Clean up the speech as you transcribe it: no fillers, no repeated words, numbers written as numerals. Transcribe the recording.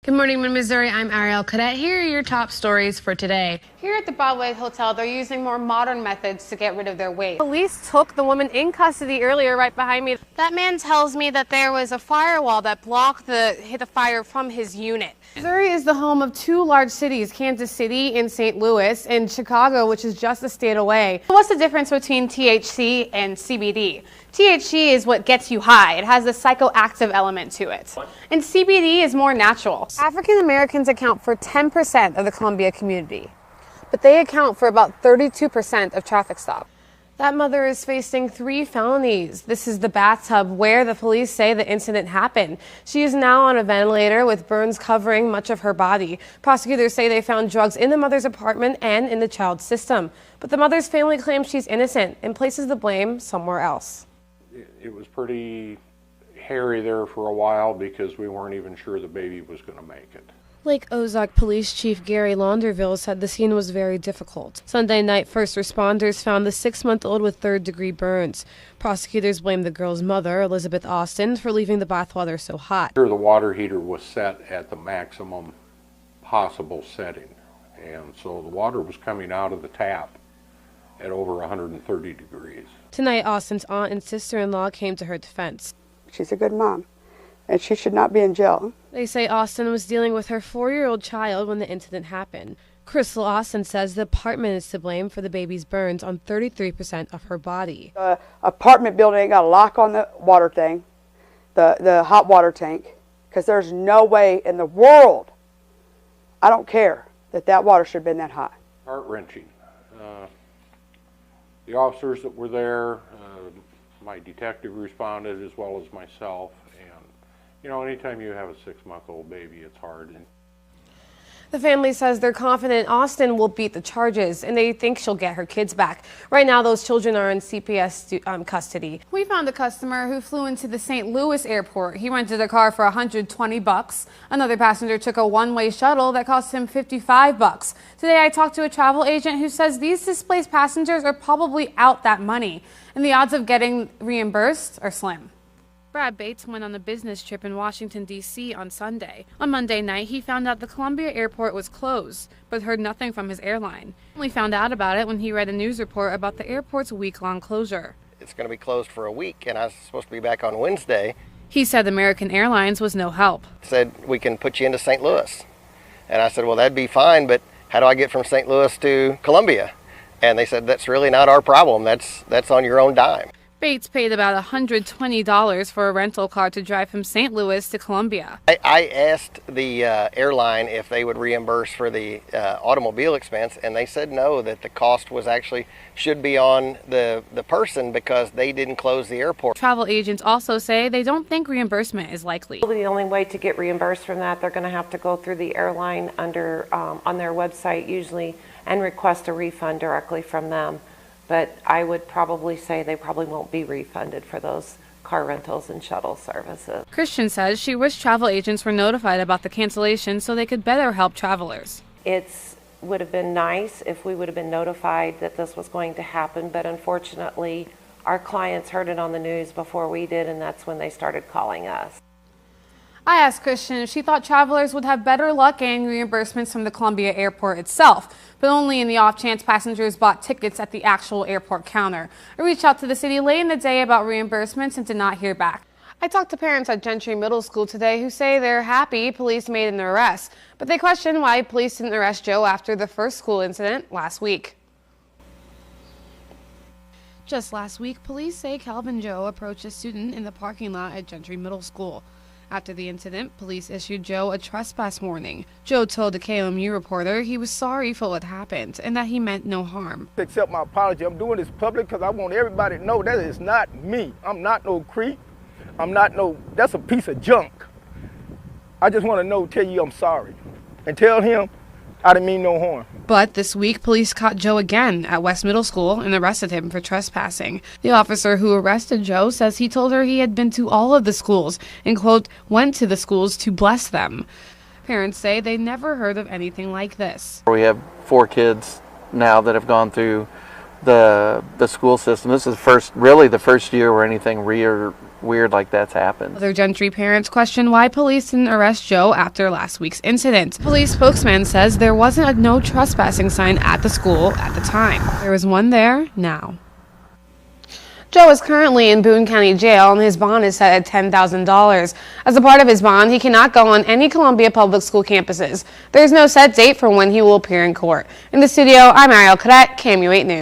Good morning, Missouri. I'm Arielle. Cadet. Here are your top stories for today. Here at the Broadway Hotel, they're using more modern methods to get rid of their waste. Police took the woman in custody earlier right behind me. That man tells me that there was a firewall that blocked the fire from his unit. Missouri is the home of two large cities, Kansas City and St. Louis, and Chicago, which is just a state away. What's the difference between THC and CBD? THC is what gets you high. It has a psychoactive element to it. And CBD is more natural. African Americans account for 10% of the Columbia community, but they account for about 32% of traffic stops. That mother is facing 3 felonies. This is the bathtub where the police say the incident happened. She is now on a ventilator with burns covering much of her body. Prosecutors say they found drugs in the mother's apartment and in the child's system. But the mother's family claims she's innocent and places the blame somewhere else. It was pretty hairy there for a while because we weren't even sure the baby was going to make it. Lake Ozark Police Chief Gary Launderville said the scene was very difficult. Sunday night, first responders found the 6-month-old with third-degree burns. Prosecutors blamed the girl's mother, Elizabeth Austin, for leaving the bathwater so hot. The water heater was set at the maximum possible setting, and so the water was coming out of the tap at over 130 degrees. Tonight, Austin's aunt and sister-in-law came to her defense. She's a good mom, and she should not be in jail. They say Austin was dealing with her 4-year-old child when the incident happened. Crystal Austin says the apartment is to blame for the baby's burns on 33% of her body. The apartment building ain't got a lock on the water thing, the hot water tank, because there's no way in the world, I don't care, that water should have been that hot. Heart-wrenching. The officers that were there, my detective responded as well as myself, and you know, anytime you have a 6-month-old baby, it's hard. The family says they're confident Austin will beat the charges, and they think she'll get her kids back. Right now, those children are in CPS custody. We found a customer who flew into the St. Louis airport. He rented a car for $120. Another passenger took a one-way shuttle that cost him $55. Today, I talked to a travel agent who says these displaced passengers are probably out that money, and the odds of getting reimbursed are slim. Brad Bates went on a business trip in Washington, D.C. on Sunday. On Monday night, he found out the Columbia airport was closed, but heard nothing from his airline. He only found out about it when he read a news report about the airport's week-long closure. It's going to be closed for a week, and I was supposed to be back on Wednesday. He said American Airlines was no help. Said, we can put you into St. Louis. And I said, well, that'd be fine, but how do I get from St. Louis to Columbia? And they said, that's really not our problem. That's on your own dime. Bates paid about $120 for a rental car to drive from St. Louis to Columbia. I asked the airline if they would reimburse for the automobile expense, and they said no, that the cost was actually should be on the person because they didn't close the airport. Travel agents also say they don't think reimbursement is likely. The only way to get reimbursed from that, they're going to have to go through the airline on their website usually and request a refund directly from them. But I would probably say they probably won't be refunded for those car rentals and shuttle services. Christian says she wished travel agents were notified about the cancellation so they could better help travelers. It would have been nice if we would have been notified that this was going to happen, but unfortunately our clients heard it on the news before we did, and that's when they started calling us. I asked Christian if she thought travelers would have better luck getting reimbursements from the Columbia airport itself, but only in the off chance passengers bought tickets at the actual airport counter. I reached out to the city late in the day about reimbursements and did not hear back. I talked to parents at Gentry Middle School today who say they're happy police made an arrest, but they question why police didn't arrest Joe after the first school incident last week. Just last week, police say Calvin Joe approached a student in the parking lot at Gentry Middle School. After the incident, police issued Joe a trespass warning. Joe told the KOMU reporter he was sorry for what happened and that he meant no harm. Accept my apology. I'm doing this public because I want everybody to know that is not me. I'm not no creep. That's a piece of junk. I just want to tell you I'm sorry. And tell him I didn't mean no harm. But this week, police caught Joe again at West Middle School and arrested him for trespassing. The officer who arrested Joe says he told her he had been to all of the schools and, quote, went to the schools to bless them. Parents say they never heard of anything like this. We have 4 kids now that have gone through the school system. This is really the first year where anything weird like that's happened. Other Gentry parents question why police didn't arrest Joe after last week's incident. Police spokesman says there wasn't a no trespassing sign at the school at the time. There is one there now. Joe is currently in Boone County Jail and his bond is set at $10,000. As a part of his bond, he cannot go on any Columbia Public School campuses. There is no set date for when he will appear in court. In the studio, I'm Arielle, Cadet, KMU 8 News.